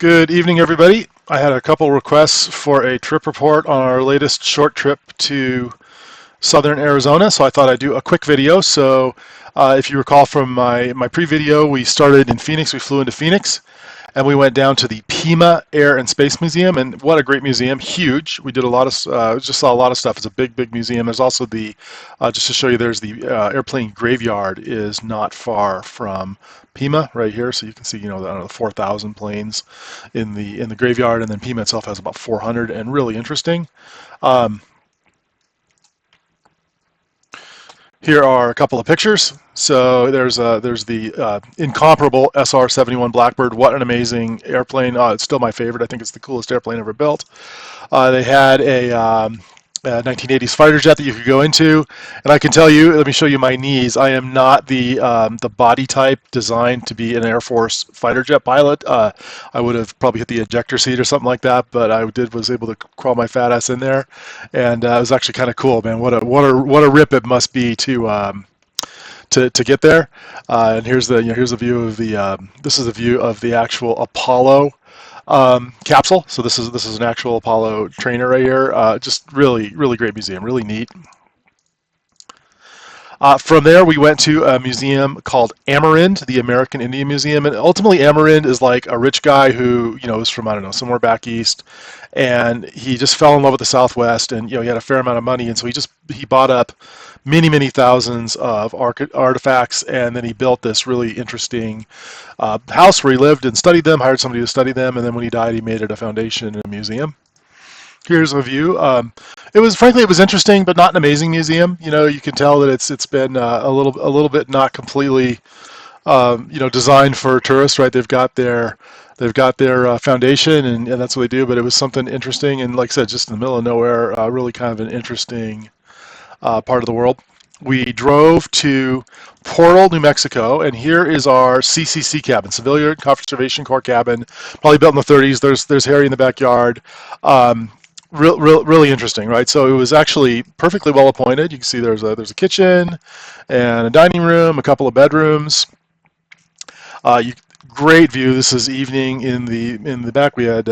Good evening, everybody. I had a couple requests for a trip report on our latest short trip to southern Arizona, so I thought I'd do a quick video. So if you recall from my pre-video, we started in Phoenix. We flew into Phoenix, and we went down to the Pima Air and Space Museum, and what a great museum, huge. We did a lot of, just saw a lot of stuff. It's a big, big museum. There's also the, just to show you, there's the airplane graveyard is not far from Pima right here, so you can see, I don't know, the 4,000 planes in the graveyard, and then Pima itself has about 400, and really interesting. Um, Here are a couple of pictures. So there's the incomparable SR-71 Blackbird. What an amazing airplane! It's still my favorite. I think it's the coolest airplane ever built. They had a 1980s fighter jet that you could go into, and I can tell you. Let me show you my knees. I am not the body type designed to be an Air Force fighter jet pilot. I would have probably hit the ejector seat or something like that, but was able to crawl my fat ass in there, and it was actually kind of cool, man. What a rip it must be to get there. And here's a view of the this is a view of the actual Apollo capsule. So this is an actual Apollo trainer right here. Just really great museum, really neat. From there, we went to a museum called Amarind, the American Indian Museum, and ultimately Amarind is like a rich guy who is from, I don't know, somewhere back east, and he just fell in love with the Southwest, and he had a fair amount of money, and so he bought up many thousands of artifacts, and then he built this really interesting house where he lived and studied them, hired somebody to study them, and then when he died, he made it a foundation and a museum. Here's a view. Frankly, it was interesting, but not an amazing museum. You can tell that it's been a little bit not completely designed for tourists, right? They've got their foundation, and that's what they do. But it was something interesting, and like I said, just in the middle of nowhere, really kind of an interesting part of the world. We drove to Portal, New Mexico, and here is our CCC cabin, Civilian Conservation Corps cabin, probably built in the 30s. There's Harry in the backyard. Really interesting, right? So it was actually perfectly well appointed. You can see there's a kitchen and a dining room, a couple of bedrooms. Great view. This is evening in the back. We had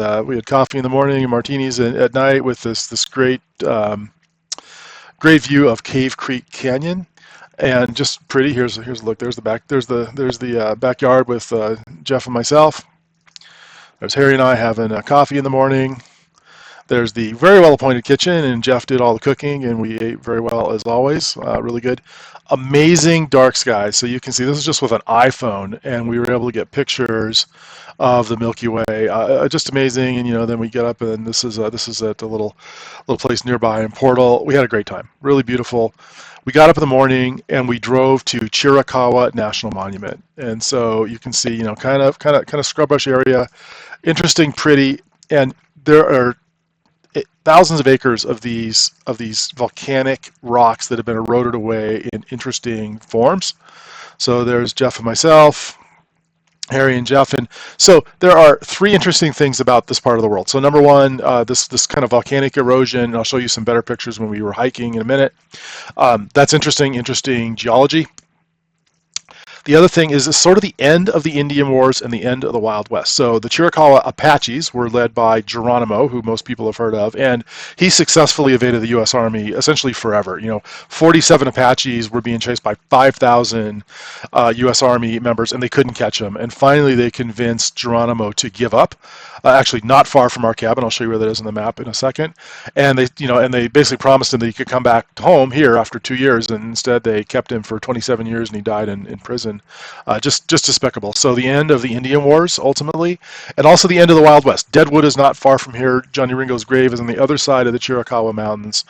coffee in the morning and martinis at night with this great great view of Cave Creek Canyon, and just pretty. Here's a look. There's the back. There's the backyard with Jeff and myself. There's Harry and I having coffee in the morning. There's the very well appointed kitchen, and Jeff did all the cooking, and we ate very well as always. Really good. Amazing dark skies. So you can see this is just with an iPhone, and we were able to get pictures of the Milky Way. Just amazing. And then we get up, and this is at a little place nearby in Portal. We had a great time. Really beautiful. We got up in the morning and we drove to Chiricahua National Monument, and so you can see kind of scrubbush area, interesting, pretty, and there are thousands of acres of these volcanic rocks that have been eroded away in interesting forms. So there's Jeff and myself, Harry and Jeff, and so there are three interesting things about this part of the world. So number one, this kind of volcanic erosion, and I'll show you some better pictures when we were hiking in a minute. That's interesting geology. The other thing is sort of the end of the Indian Wars and the end of the Wild West. So the Chiricahua Apaches were led by Geronimo, who most people have heard of, and he successfully evaded the U.S. Army essentially forever. 47 Apaches were being chased by 5,000 U.S. Army members, and they couldn't catch him. And finally, they convinced Geronimo to give up. Actually, not far from our cabin. I'll show you where that is on the map in a second. And they basically promised him that he could come back home here after 2 years, and instead they kept him for 27 years, and he died in prison. Just despicable. So the end of the Indian Wars, ultimately, and also the end of the Wild West. Deadwood is not far from here. Johnny Ringo's grave is on the other side of the Chiricahua Mountains.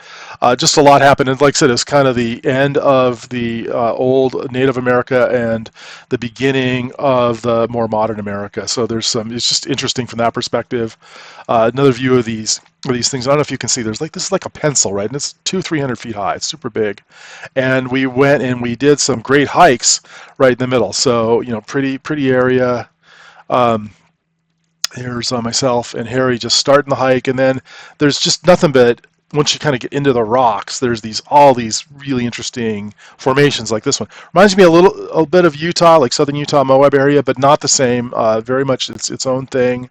Just a lot happened, and like I said, it's kind of the end of the old Native America and the beginning of the more modern America. So it's just interesting from that perspective. Another view of these things. I don't know if you can see. This is like a pencil, right? And it's 200-300 feet high. It's super big. And we went and we did some great hikes right in the middle. So pretty area. Here's myself and Harry just starting the hike, and then there's just nothing but once you kind of get into the rocks, there's all these really interesting formations like this one. Reminds me a bit of Utah, like southern Utah, Moab area, but not the same. Very much its own thing.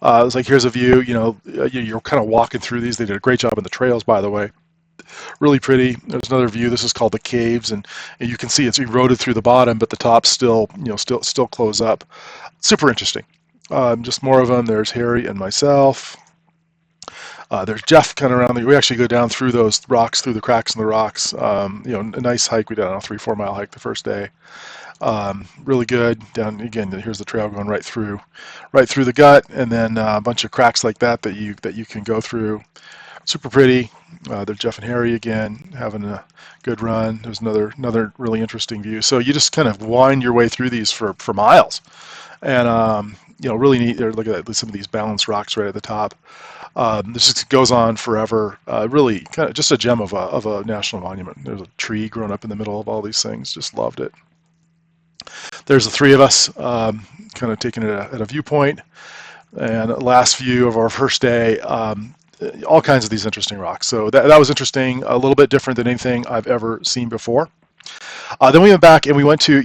It's like here's a view. You're kind of walking through these. They did a great job in the trails, by the way. Really pretty. There's another view. This is called the caves, and you can see it's eroded through the bottom, but the tops still close up. Super interesting. Just more of them. There's Harry and myself. There's Jeff kind of around. We actually go down through those rocks, through the cracks in the rocks. A nice hike. We did a 3-4 mile hike the first day. Really good. Down again. Here's the trail going right through the gut, and then a bunch of cracks like that you can go through. Super pretty. There's Jeff and Harry again having a good run. There's another really interesting view. So you just kind of wind your way through these for miles, and really neat. Look at that, some of these balanced rocks right at the top. This just goes on forever. Really, kind of just a gem of a national monument. There's a tree growing up in the middle of all these things. Just loved it. There's the three of us, kind of taking it at a viewpoint. And last view of our first day, all kinds of these interesting rocks. So that was interesting, a little bit different than anything I've ever seen before. Then we went back and we went to,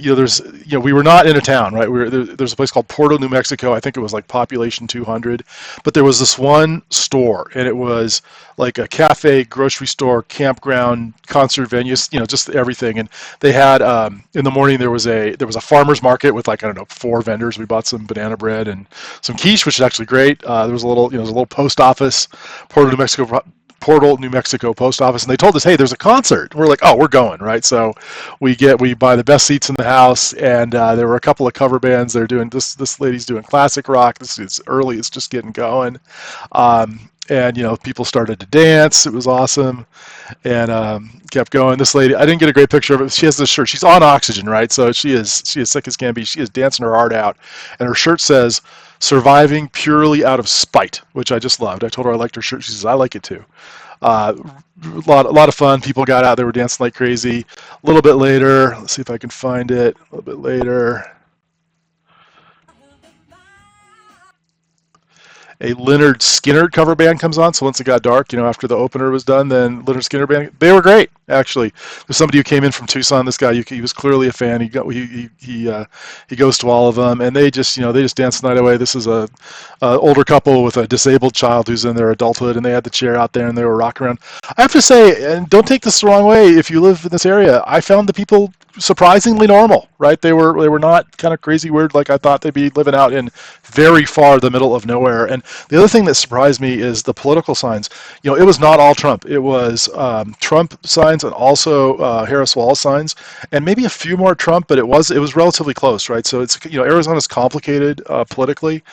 we were not in a town, right? There's a place called Porto, New Mexico. I think it was like population 200, but there was this one store, and it was like a cafe, grocery store, campground, concert venues, just everything. And they had in the morning there was a farmer's market with, like, I don't know, 4 vendors. We bought some banana bread and some quiche, which is actually great. There was there was a little post office, Portal, New Mexico post office, and they told us, hey, there's a concert. We're like, oh, we're going, right? So we buy the best seats in the house, and there were a couple of cover bands. They're doing this lady's doing classic rock. This is early, it's just getting going. And people started to dance. It was awesome, and kept going. This lady, I didn't get a great picture of it. She has this shirt. She's on oxygen, right? So she is sick as can be. She is dancing her heart out, and her shirt says, "Surviving purely out of spite," which I just loved. I told her I liked her shirt. She says, "I like it too." A lot of fun. People got out. They were dancing like crazy. A little bit later, let's see if I can find it. A little bit later, a Leonard Skinner cover band comes on. So once it got dark, after the opener was done, then Leonard Skinner band, they were great, actually. There's somebody who came in from Tucson. This guy, he was clearly a fan. He goes to all of them, and they just dance the night away. This is a older couple with a disabled child who's in their adulthood, and they had the chair out there and they were rocking around. I have to say, and don't take this the wrong way, if you live in this area, I found the people surprisingly normal, right? They were not kind of crazy weird like I thought they'd be, living out in very far the middle of nowhere. And the other thing that surprised me is the political signs. It was not all Trump. It was Trump signs and also Harris Walz signs, and maybe a few more Trump, but it was relatively close, right? So it's Arizona's complicated politically,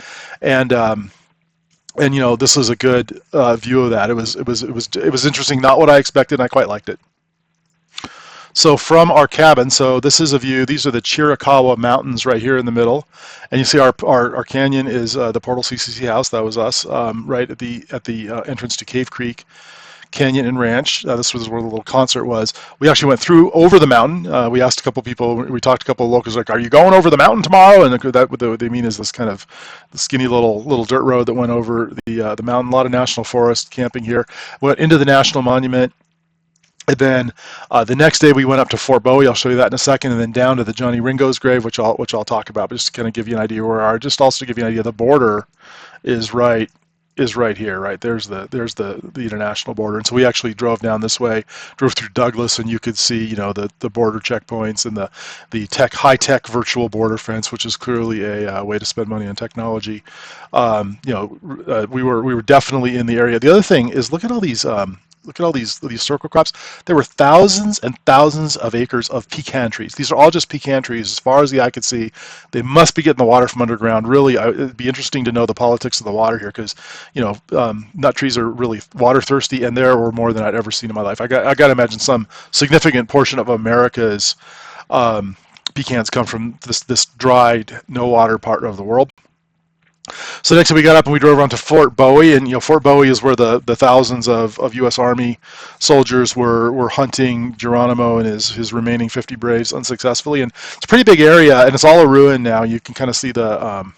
and this is a good view of that. It was interesting, not what I expected, and I quite liked it. So from our cabin, so this is a view. These are the Chiricahua Mountains right here in the middle, and you see our canyon is the Portal CCC house. That was us, right at the entrance to Cave Creek Canyon and Ranch. This was where the little concert was. We actually went over the mountain. We asked a couple people. We talked to a couple of locals, like, "Are you going over the mountain tomorrow?" And what they mean is this kind of skinny little dirt road that went over the mountain. A lot of national forest camping here. Went into the national monument. And then the next day we went up to Fort Bowie. I'll show you that in a second, and then down to the Johnny Ringo's grave, which I'll talk about. But just to kind of give you an idea where we are. Just also to give you an idea, the border is right here, right? There's the international border, and so we actually drove down this way, drove through Douglas, and you could see the border checkpoints and the high tech virtual border fence, which is clearly a way to spend money on technology. We were definitely in the area. The other thing is, look at all these. Look at all these circle crops. There were thousands and thousands of acres of pecan trees. These are all just pecan trees as far as the eye could see. They must be getting the water from underground. Really, it'd be interesting to know the politics of the water here, because nut trees are really water thirsty, and there were more than I'd ever seen in my life. I got to imagine some significant portion of America's pecans come from this dried, no water part of the world. So next we got up and we drove around to Fort Bowie, and Fort Bowie is where the thousands of U.S. Army soldiers were hunting Geronimo and his remaining 50 Braves unsuccessfully. And it's a pretty big area, and it's all a ruin now. You can kind of see the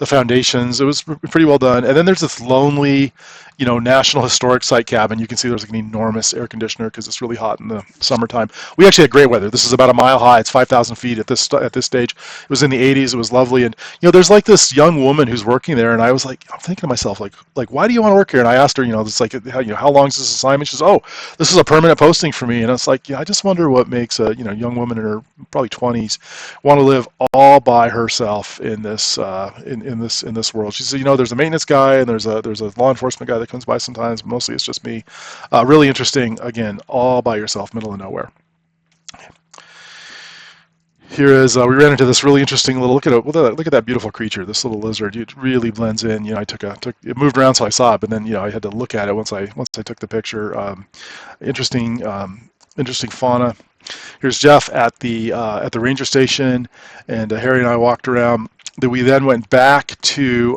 foundations. It was pretty well done. And then there's this lonely, National Historic Site cabin. You can see there's like an enormous air conditioner because it's really hot in the summertime. We actually had great weather. This is about a mile high. It's 5,000 feet at this stage. It was in the 80s. It was lovely, and there's like this young woman who's working there, and I was like, I'm thinking to myself, like why do you want to work here? And I asked her, it's like, how long is this assignment? She says, oh, this is a permanent posting for me. And it's like, I just wonder what makes a young woman in her probably 20s want to live all by herself in this in this world. She said, there's a maintenance guy and there's a law enforcement guy that comes by sometimes. But mostly it's just me. Really interesting. Again, all by yourself, middle of nowhere. Here is we ran into this really interesting little look at that beautiful creature, this little lizard. It really blends in. I took it moved around so I saw it, but then I had to look at it once I took the picture. Interesting interesting fauna. Here's Jeff at the ranger station, and Harry and I walked around. We then went back to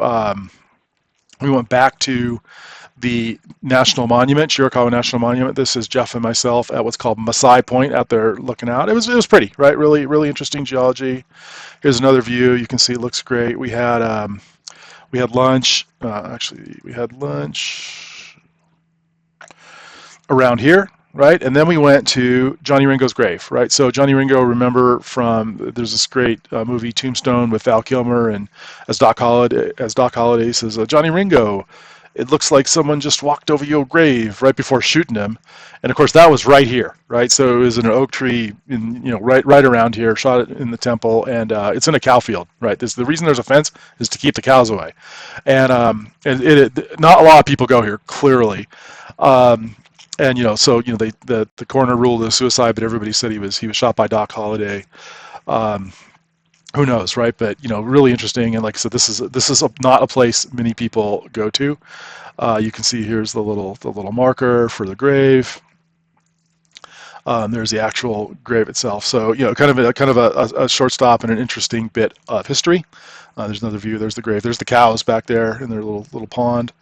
the National Monument, Chiricahua National Monument. This is Jeff and myself at what's called Masai Point out there looking out. It was pretty, right? Really, really interesting geology. Here's another view. You can see it looks great. We had lunch. Actually, we had lunch around here, right? And then we went to Johnny Ringo's grave, right? So Johnny Ringo, remember there's this great movie Tombstone with Val Kilmer, and as Doc Holliday says, Johnny Ringo, it looks like someone just walked over your grave right before shooting him. And of course that was right here, right? So it was in an oak tree right around here, shot it in the temple, and it's in a cow field, right? The reason there's a fence is to keep the cows away. And not a lot of people go here, clearly. And the coroner ruled it a suicide, but everybody said he was shot by Doc Holliday. Who knows, right? But really interesting. And like I said, this is not a place many people go to. You can see here's the little marker for the grave. There's the actual grave itself. So kind of a short stop and an interesting bit of history. There's another view. There's the grave. There's the cows back there in their little pond.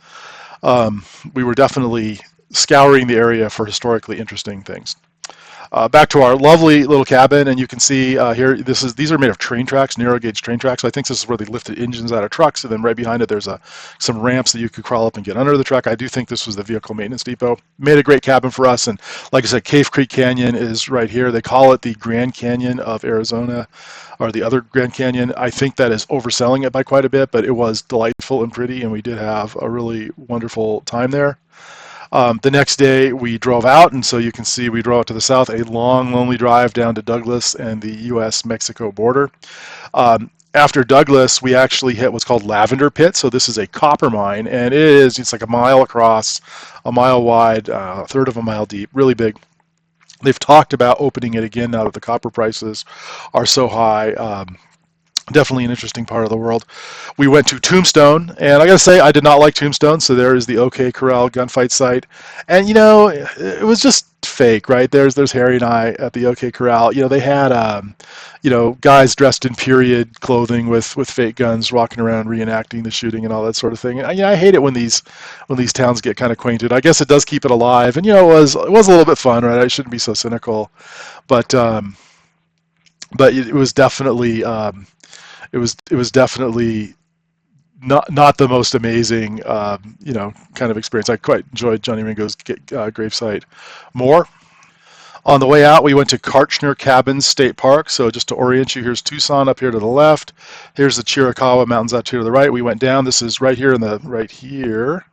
We were definitely scouring the area for historically interesting things. Back to our lovely little cabin, and you can see here, these are made of train tracks, narrow gauge train tracks. So I think this is where they lifted engines out of trucks, and then right behind it there's some ramps that you could crawl up and get under the truck. I do think this was the vehicle maintenance depot. Made a great cabin for us, and like I said, Cave Creek Canyon is right here. They call it the Grand Canyon of Arizona, or the other Grand Canyon. I think that is overselling it by quite a bit, but it was delightful and pretty, and we did have a really wonderful time there. The next day we drove out, and so you can see we drove out to the south, a long, lonely drive down to Douglas and the U.S.-Mexico border. After Douglas, we actually hit what's called Lavender Pit. So this is a copper mine, and it's like a mile across, a mile wide, a third of a mile deep, really big. They've talked about opening it again now that the copper prices are so high. Definitely an interesting part of the world. We went to Tombstone, and I gotta say, I did not like Tombstone. So there is the OK Corral gunfight site, and it was just fake, right? There's Harry and I at the OK Corral. They had guys dressed in period clothing with fake guns walking around reenacting the shooting and all that sort of thing. And, I hate it when these towns get kind of quainted. I guess it does keep it alive, and it was a little bit fun, right? I shouldn't be so cynical, but it was definitely. It was definitely not the most amazing, kind of experience. I quite enjoyed Johnny Ringo's gravesite more. On the way out, we went to Kartchner Cabins State Park. So just to orient you, here's Tucson up here to the left. Here's the Chiricahua Mountains out here to the right. We went down. This is right here right here.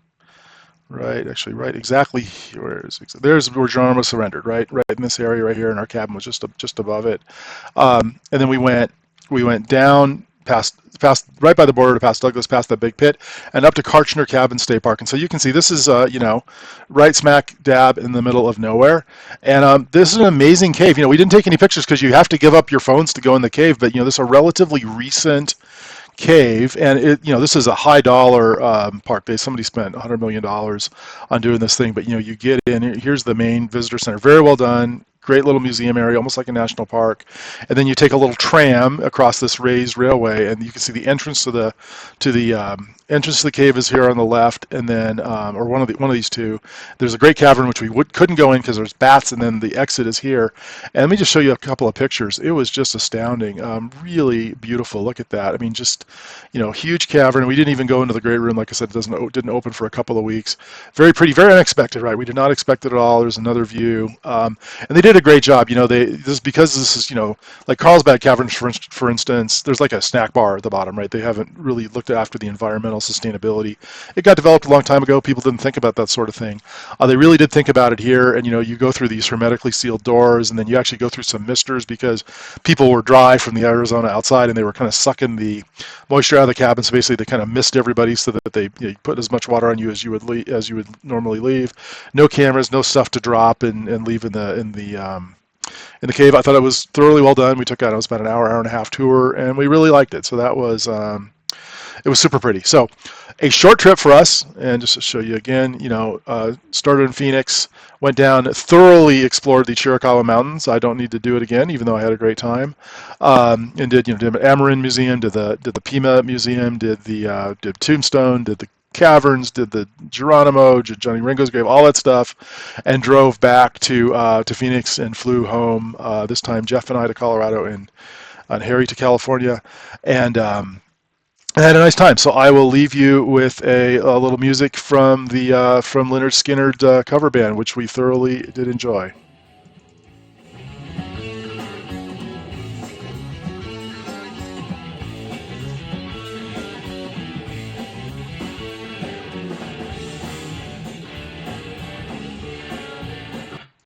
Right, actually, right exactly here. There's where Geronimo surrendered, right in this area right here, and our cabin was just above it. And then we went down past right by the border, past Douglas, past that big pit, and up to Kartchner Cabin State Park. And so you can see this is right smack dab in the middle of nowhere. And this is an amazing cave. We didn't take any pictures because you have to give up your phones to go in the cave, but this is a relatively recent cave, and this is a high dollar park. Somebody spent $100 million on doing this thing, but you get in. Here's the main visitor center, very well done, great little museum area, almost like a national park. And then you take a little tram across this raised railway, and you can see the entrance to the entrance to the cave is here on the left, and then or one of these two. There's a great cavern which we couldn't go in because there's bats, and then the exit is here. And let me just show you a couple of pictures. It was just astounding, really beautiful. Look at that. I mean, just huge cavern. We didn't even go into the great room. Like I said, didn't open for a couple of weeks. Very pretty, very unexpected, right? We did not expect it at all. There's another view, and they did a great job. Because this is like Carlsbad Caverns, for instance. There's like a snack bar at the bottom, right? They haven't really looked after the environmental sustainability. It got developed a long time ago. People didn't think about that sort of thing. They really did think about it here, and you go through these hermetically sealed doors, and then you actually go through some misters because people were dry from the Arizona outside, and they were kind of sucking the moisture out of the cabin. So basically, they kind of mist everybody so that they put as much water on you as you would normally leave. No cameras, no stuff to drop and leave in the cave. I thought it was thoroughly well done. We took out, it was about an hour and a half tour, and we really liked it. So that was it was super pretty. So a short trip for us, and just to show you again, started in Phoenix, went down, thoroughly explored the Chiricahua Mountains. I don't need to do it again, even though I had a great time. And did the Amarin Museum, did the Pima Museum, did Tombstone, did the caverns, did the Geronimo, Johnny Ringo's grave, all that stuff, and drove back to Phoenix and flew home. This time, Jeff and I to Colorado and Harry to California, and I had a nice time. So I will leave you with a little music from the from Leonard Skinner's cover band, which we thoroughly did enjoy.